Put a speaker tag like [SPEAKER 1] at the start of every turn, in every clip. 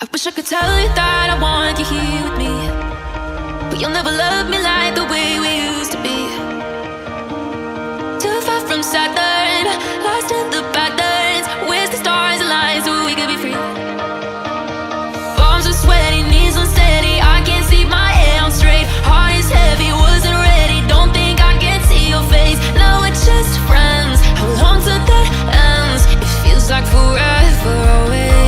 [SPEAKER 1] I wish I could tell you that I want you here with me, but you'll never love me like the way we used to be. Too far from Saturn, lost in the patterns. Where's the stars align so we could be free? Palms are sweaty, knees unsteady. I can't see my hair on straight. Heart is heavy, wasn't ready. Don't think I can see your face. Now we're just friends. How long till that ends? It feels like forever away.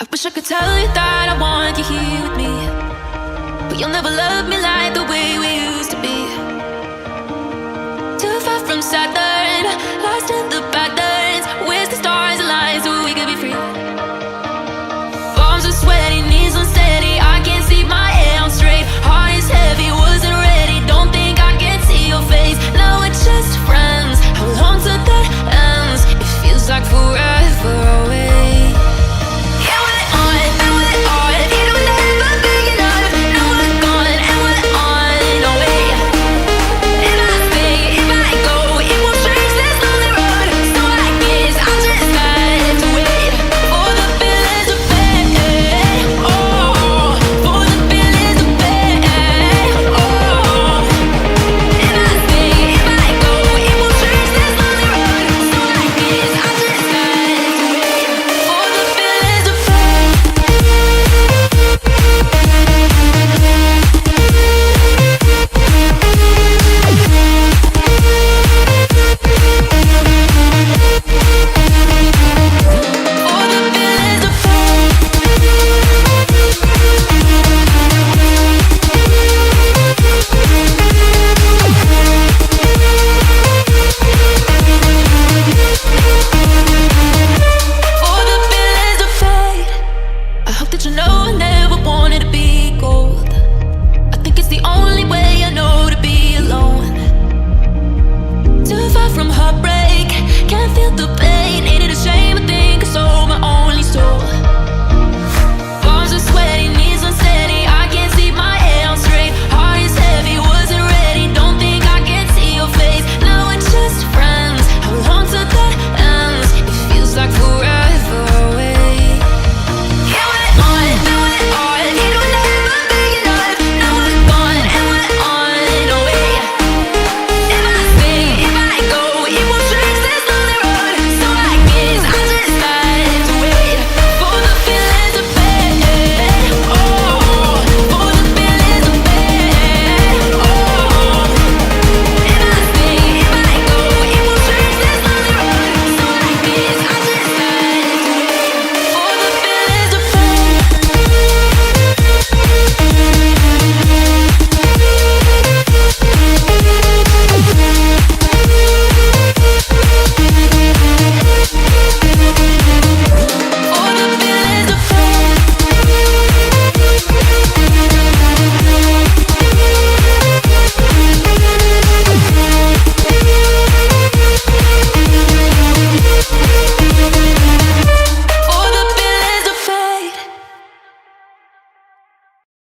[SPEAKER 1] I wish I could tell you that I want you here with me, but you'll never love me like the